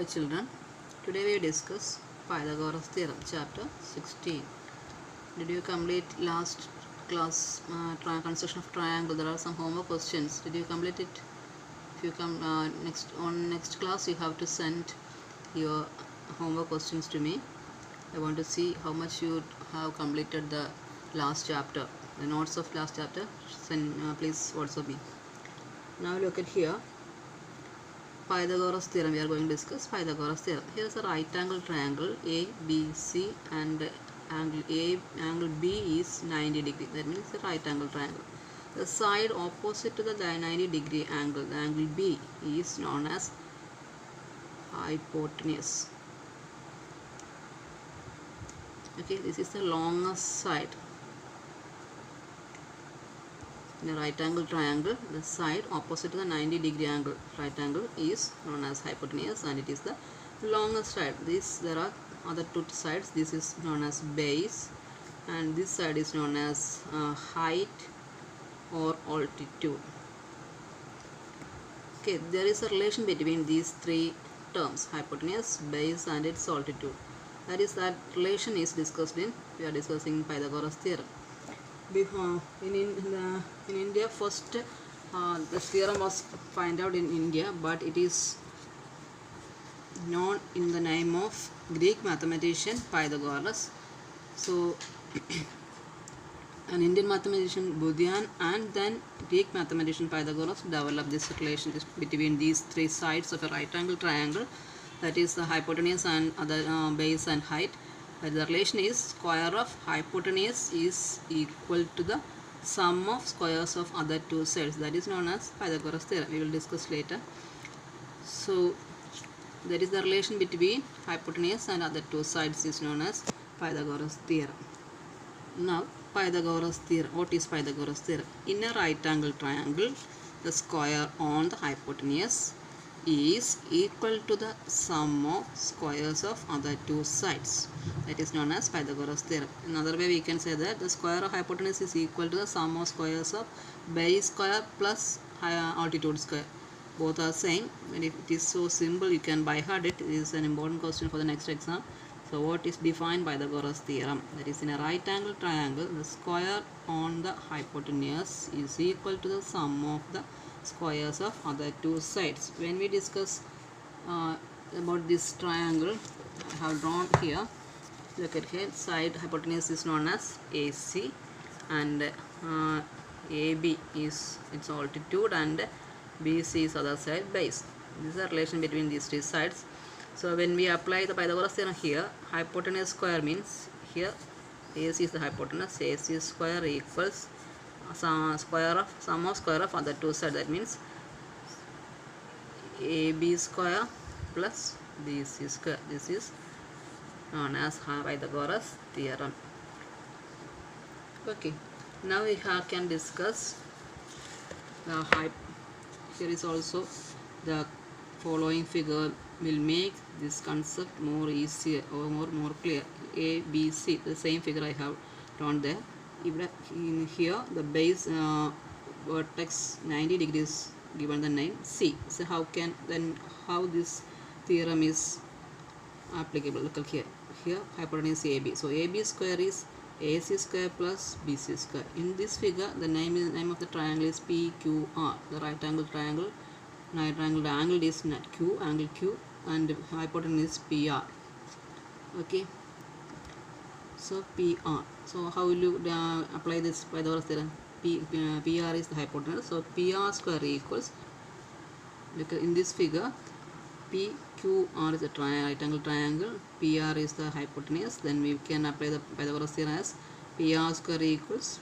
children, today we discuss Pythagoras theorem, chapter 16. Did you complete last class construction of triangle? There are some homework questions. Did you complete it? If you come next class, you have to send your homework questions to me. I want to see how much you have completed the last chapter. The notes of last chapter, send please WhatsApp me. Now look at here. Pythagoras theorem. We are going to discuss Pythagoras theorem. Here is a right angle triangle ABC, and angle B is 90 degree. That means a right angle triangle. The side opposite to the 90 degree angle, the angle B, is known as hypotenuse. Okay, this is the longest side. In a right angle triangle, the side opposite to the 90 degree angle right angle is known as hypotenuse, and it is the longest side. There are other two sides. This is known as base, and this side is known as height or altitude. Okay, there is a relation between these three terms: hypotenuse, base, and its altitude. That relation is discussed we are discussing Pythagoras theorem. In India, first the theorem was found out in India, but it is known in the name of Greek mathematician Pythagoras. So an Indian mathematician Budian and then Greek mathematician Pythagoras developed this relation between these three sides of a right angle triangle, that is the hypotenuse and other base and height. The relation is square of hypotenuse is equal to the sum of squares of other two sides. That is known as Pythagoras theorem. We will discuss later. So that is the relation between hypotenuse and other two sides is known as Pythagoras theorem. Now Pythagoras theorem. What is Pythagoras theorem? In a right angle triangle, the square on the hypotenuse is equal to the sum of squares of other two sides. That is known as Pythagoras theorem. Another way we can say that the square of hypotenuse is equal to the sum of squares of base square plus altitude square. Both are same, and if it is so simple you can by heart it. It is an important question for the next exam. So what is defined by Pythagoras theorem? That is, in a right angle triangle, the square on the hypotenuse is equal to the sum of the squares of other two sides. When we discuss about this triangle, I have drawn here. Look at here. Side hypotenuse is known as AC, and AB is its altitude, and BC is other side base. This is a relation between these three sides. So when we apply the Pythagoras theorem here, hypotenuse square means here AC is the hypotenuse. AC square equals sum of square of other two sides. That means AB square plus BC square. This is known as Pythagoras theorem. Okay, now we can discuss the here is also the following figure will make this concept more easier or more clear. A, B, C, the same figure I have drawn there. In here the base vertex 90 degrees given the name C. So how this theorem is applicable? Look here. Here hypotenuse AB. So AB square is AC square plus BC square. In this figure, the name of the triangle is PQR. The right angle triangle. The angle is angle Q, and hypotenuse is PR. Okay. So PR. So how will you apply this Pythagoras theorem? PR is the hypotenuse. So PR square equals, because in this figure PQR is a right angle triangle, PR is the hypotenuse. Then we can apply the Pythagoras theorem as PR square equals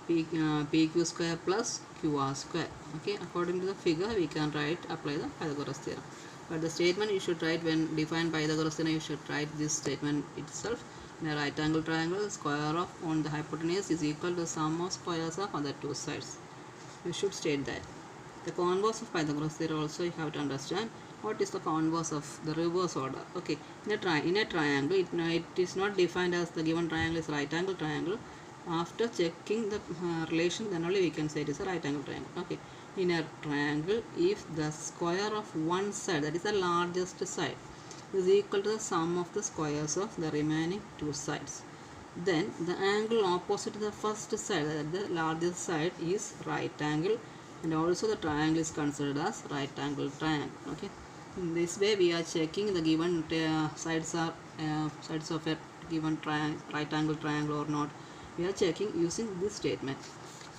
PQ square plus QR square. Okay, according to the figure we can apply the Pythagoras theorem. But the statement you should write when define Pythagoras theorem, you should write this statement itself. In a right angle triangle, square of on the hypotenuse is equal to the sum of squares of other two sides. You should state that. The converse of Pythagoras theorem also you have to understand. What is the converse of the reverse order? Okay, in a triangle, it is not defined as the given triangle is right angle triangle. After checking the relation, then only we can say it is a right angle triangle. Okay, in a triangle, if the square of one side, that is the largest side, is equal to the sum of the squares of the remaining two sides. Then the angle opposite to the first side, that the largest side, is right angle, and also the triangle is considered as right angle triangle. Okay, in this way we are checking the given sides are sides of a given right angle triangle or not. We are checking using this statement.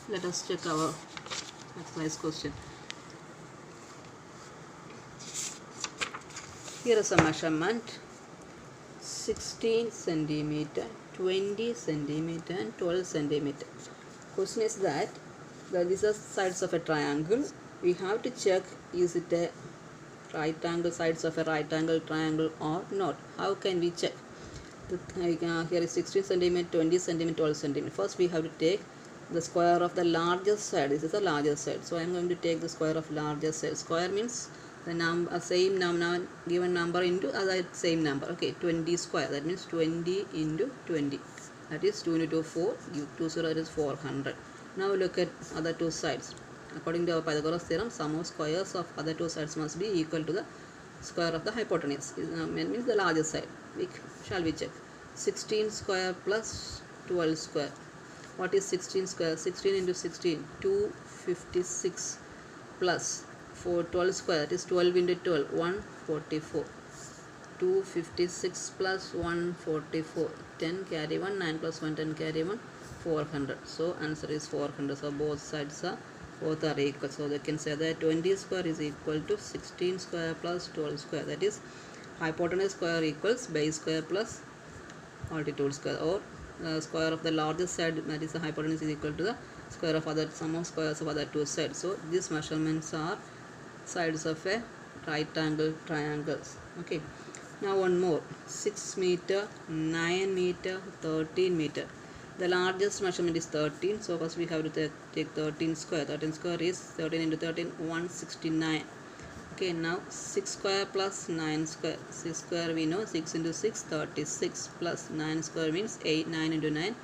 Let us check our exercise question. Here is a measurement: 16 centimeter, 20 centimeter and 12 centimeter. Question is that these are sides of a triangle. We have to check, is it a right angle sides of a right angle triangle or not. How can we check? Here is 16 centimeter, 20 centimeter, 12 centimeter. First we have to take the square of the largest side. This is the largest side, so I am going to take the square of largest side. Square means the number, same number, given number into other same number. Okay, 20 square, that means 20 into 20, that is 2 into 2 4, give 2 0, that is 400. Now look at other two sides. According to our Pythagoras theorem, sum of squares of other two sides must be equal to the square of the hypotenuse. Means the largest side. Shall we check? 16 square plus 12 square. What is 16 square? 16 into 16, 256, plus 12 square, that is 12 into 12, 144. 256 plus 144, 10 carry 1, 9 plus 1, 10 carry 1, 400. So answer is 400. So both sides are equal. So they can say that 20 square is equal to 16 square plus 12 square. That is hypotenuse square equals base square plus altitude square, or square of the largest side, that is the hypotenuse, is equal to the square of other sum of squares of other two sides. So these measurements are sides of a right angle triangles. Okay, now one more: 6 meter, 9 meter, 13 meter. The largest measurement is 13, so first we have to take 13 square. 13 square is 13 into 13, 169. Okay, now 6 square plus 9 square. 6 square we know, 6 into 6, 36, plus 9 square means 8, 9 into 9,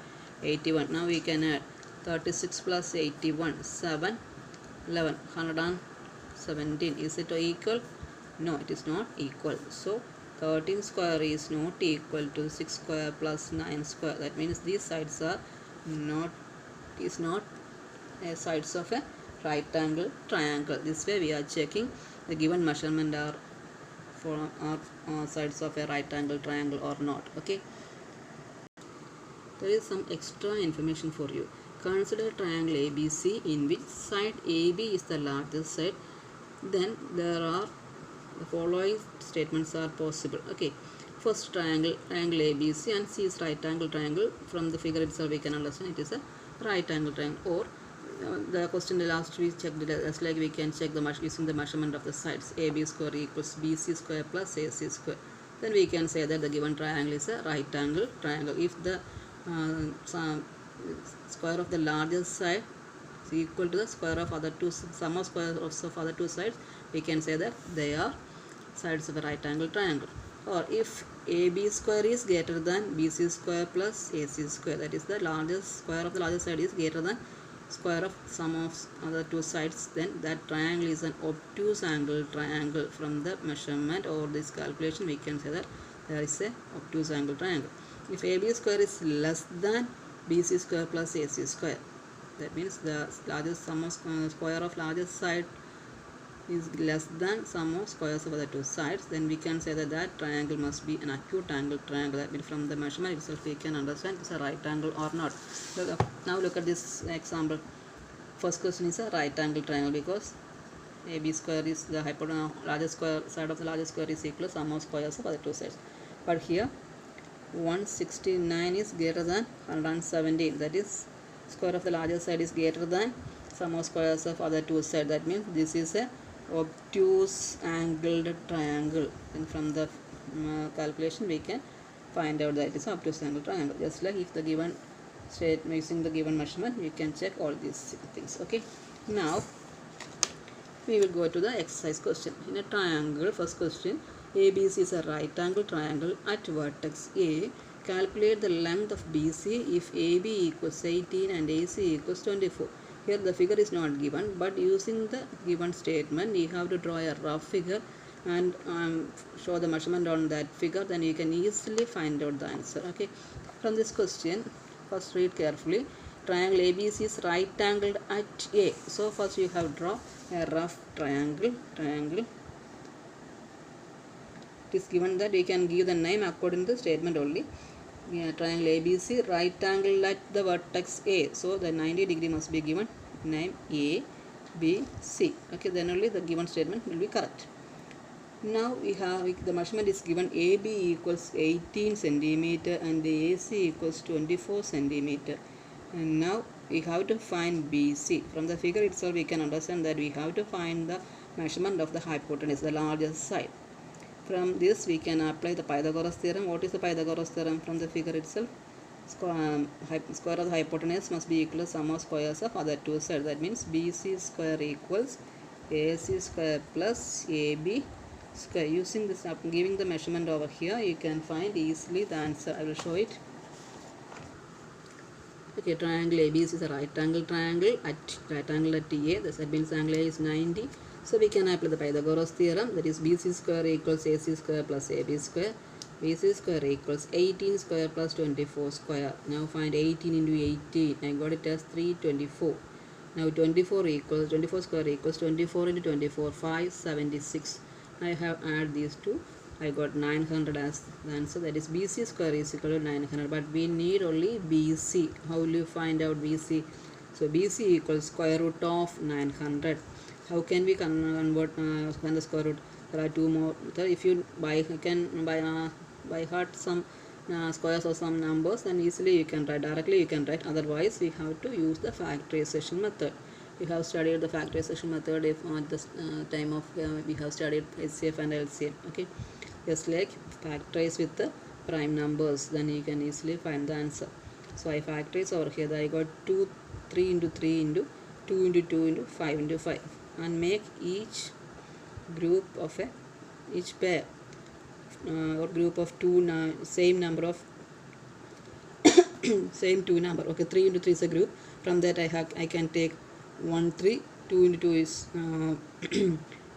81. Now we can add 36 plus 81, 7, 11, 117. Is it equal? No, it is not equal. So 13 square is not equal to 6 square plus 9 square. That means these sides are not sides of a right angle triangle. This way we are checking the given measurement are for sides of a right angle triangle or not. Okay, there is some extra information for you. Consider triangle ABC in which side AB is the largest side. Then there are the following statements are possible. Okay, first triangle ABC, and C is right angle triangle. From the figure itself we can understand it is a right angle triangle. Or the question last we checked it as like we can check the using the measurement of the sides. AB square equals BC square plus AC square. Then we can say that the given triangle is a right angle triangle if the square of the largest side is equal to the square of other two sum of squares of other two sides. We can say that they are sides of a right angle triangle. Or if AB square is greater than BC square plus AC square, that is the largest square of the largest side is greater than square of sum of other two sides, then that triangle is an obtuse angle triangle. From the measurement or this calculation we can say that there is a obtuse angle triangle. If AB square is less than BC square plus AC square, that means the largest sum of square of largest side is less than sum of squares of the two sides, then we can say that that triangle must be an acute angle triangle. That means from the measurement itself we can understand it's a right angle or not. Now look at this example. First question is a right angle triangle because AB square is the largest square side of the largest square is equal to sum of squares of other two sides. But here 169 is greater than 117, that is square of the largest side is greater than sum of squares of other two sides. That means this is a obtuse angled triangle, and from the calculation we can find out that it is an obtuse angle triangle. Just like if the given state using the given measurement we can check all these things. Okay, now we will go to the exercise question. In a triangle, first question, ABC is a right angle triangle. At vertex A, calculate the length of BC if AB equals 18 and AC equals 24. Here the figure is not given, but using the given statement we have to draw a rough figure and show the measurement on that figure, then you can easily find out the answer. Okay, from this question, first read carefully. Triangle ABC is right angled at A. So first you have draw a rough triangle. It is given that we can give the name according to the statement only. Triangle ABC right angle at the vertex A. So the 90° must be given name A, B, C. Okay, then only the given statement will be correct. Now we have the measurement is given AB equals 18 centimeter and the AC equals 24 centimeter. And now we have to find BC. From the figure itself we can understand that we have to find the measurement of the hypotenuse, the largest side. From this we can apply the Pythagoras theorem. What is the Pythagoras theorem? From the figure itself, square of the hypotenuse must be equal to sum of squares of other two sides. That means BC square equals AC square plus AB square. Using this, giving the measurement over here, you can find easily the answer. I will show it. Okay, triangle ABC is a right angle triangle at A. That means angle A is 90. So we can apply the Pythagoras theorem, that is BC square equals AC square plus AB square. BC square equals 18 square plus 24 square. Now find 18 into 18. I got it as 324. Now 24 square equals 24 into 24, 576. I have added these two. I got 900 as the answer. That is BC square is equal to 900. But we need only BC. How will you find out BC? So BC equals square root of 900. How can we convert the square root? There are two more. If you by heart some squares or some numbers, then easily you can write directly. You can write. Otherwise, we have to use the factorization method. We have studied the factorization method if at the time of we have studied HCF and LCM. Okay, just like factorize with the prime numbers, then you can easily find the answer. So I factorize over here. I got 3 into 3 into 2 into 2 into 5 into 5. And make each group of each pair or group of two same number of same two number. Okay, 3 into 3 is a group. From that I can take 1 3. 2 into 2 is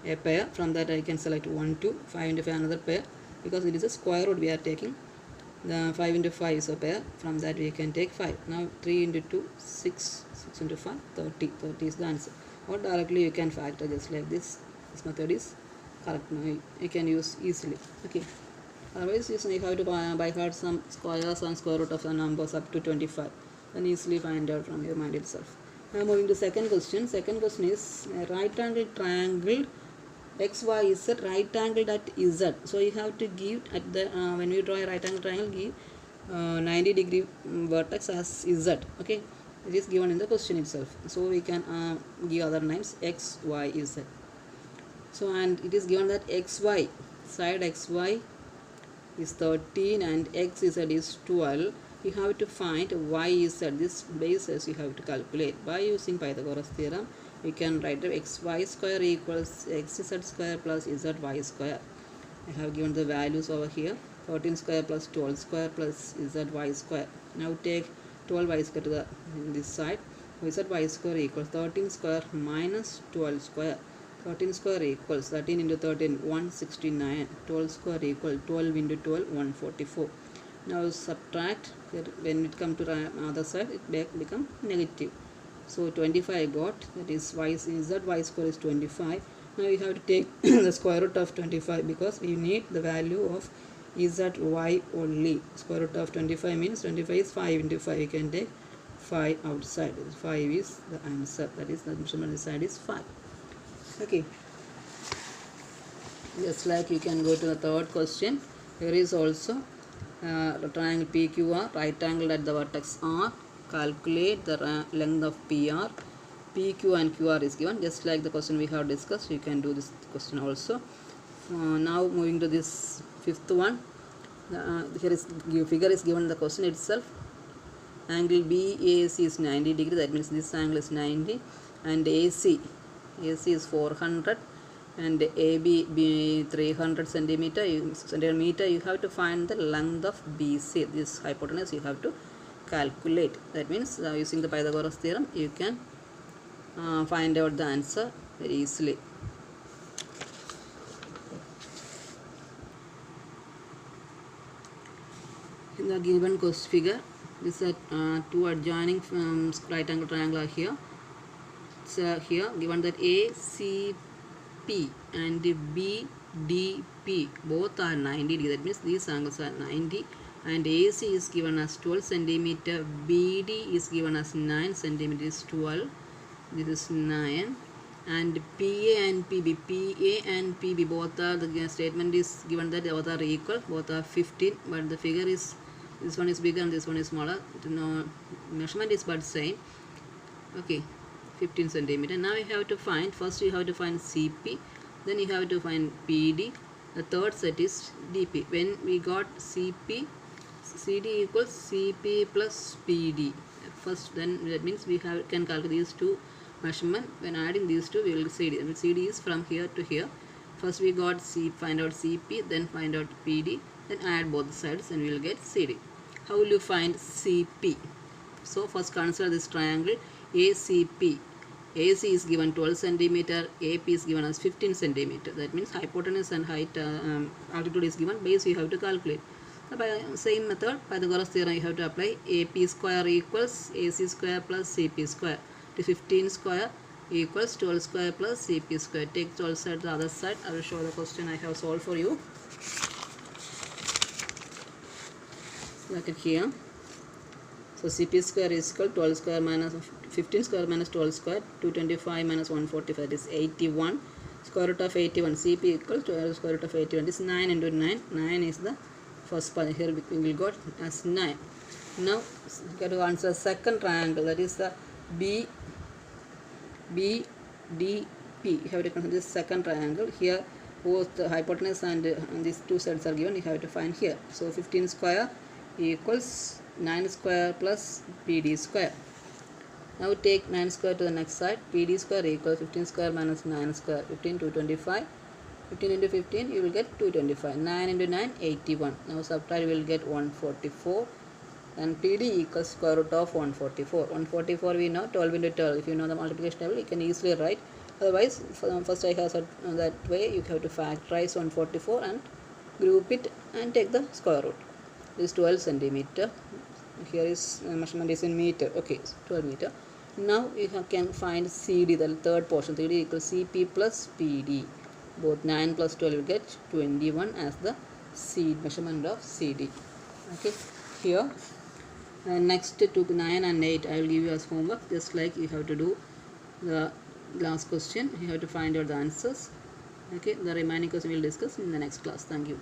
a pair. From that I can select 1 2. 5 into 5 another pair, because it is a square root we are taking. The 5 into 5 is a pair. From that we can take 5. Now 3 into 2 6. 6 into 5 30. 30 is the answer. Or directly you can factor just like this. This method is correct. Now you can use easily. Okay, otherwise you have to by heart some squares and square root of the numbers up to 25, then easily find out from your mind itself. Now moving to second question. Second question is a right angle triangle XYZ right angled at Z. So you have to give at the when you draw a right angle triangle, give 90° vertex as Z. Okay, it is given in the question itself. So we can give other names X, Y, Z. So and it is given that XY side XY is 13 and XZ is 12. You have to find YZ. This basis you have to calculate by using Pythagoras theorem. We can write the XY square equals XZ square plus ZY square. I have given the values over here. 13 square plus 12 square plus ZY square. Now take 12y square to this side. ZY square equals 13 square minus 12 square. 13 square equals 13 into 13 169. 12 square equals 12 into 12 144. Now subtract. When it comes to the other side, it become negative. So 25 I got, that is ZY square is 25. Now you have to take the square root of 25, because we need the value of ZY only. Square root of 25 means 25 is 5 into 5. You can take 5 outside. 5 is the answer. That is the measurement inside is 5. Okay. Just like you can go to the third question. Here is also the triangle PQR, right angle at the vertex R. Calculate the length of PR. PQ and QR is given. Just like the question we have discussed, you can do this question also. Now moving to this fifth one. Here is figure is given in the question itself. Angle BAC is 90°. That means this angle is 90, and AC is 400, and AB 300 centimeter. You have to find the length of BC. This hypotenuse you have to calculate. That means using the Pythagoras theorem you can find out the answer very easily. In the given figure, this is two adjoining right angle triangle are here. So here given that ACP and BDP both are 90 degrees. That means these angles are 90, and AC is given as 12 centimeter. BD is given as 9 centimeter. Is 12. This is 9. And PA and PB both are, the statement is given that both are equal, both are 15, but the figure is, this one is bigger and this one is smaller. No measurement is but same. Okay, 15 centimeter. Now you have to find, first you have to find CP, then you have to find PD. The third set is DP. When we got CP, CD equals CP plus PD. First, then that means we can calculate these two measurement. When adding these two, we will CD. CD is from here to here. First we got find out CP, then find out PD, then add both sides and we will get CD. How will you find CP? So first consider this triangle ACP. AC is given 12 centimeter, AP is given as 15 centimeter. That means hypotenuse and height, altitude is given, base you have to calculate. So by same method, Pythagoras theorem you have to apply. AP square equals AC square plus CP square. 15 square equals 12 square plus CP square. Take 12 side to the other side. I will show the question I have solved for you. Look at here. So CP square is equal 12 square minus 15 square minus 12 square, 225 minus 145, that is 81. Square root of 81, CP equals 12 square root of 81. This is 9 into 9. 9 is the first part. Here we will got as 9. Now we have to answer second triangle, that is the BDP. You have to consider this second triangle. Here both the hypotenuse and these two sides are given. You have to find here. So 15 square equals 9 square plus PD square. Now take 9 square to the next side. PD square equals 15 square minus 9 square. 15, 225. 15 into 15 you will get 225. 9 into 9, 81. Now subtract, you will get 144. And PD equals square root of 144. 144 we know 12 into 12. If you know the multiplication table, you can easily write. Otherwise, first I have said that way you have to factorize 144 and group it and take the square root. This is 12 centimeter. Here is measurement is in meter. Okay, 12 meter. Now you can find CD, the third portion. CD equals CP plus PD. Both 9 plus 12 will get 21 as the measurement of CD. Okay, here. Next to 9 and 8 I will give you as homework, just like you have to do the last question. You have to find out the answers. Okay, the remaining question we will discuss in the next class. Thank you.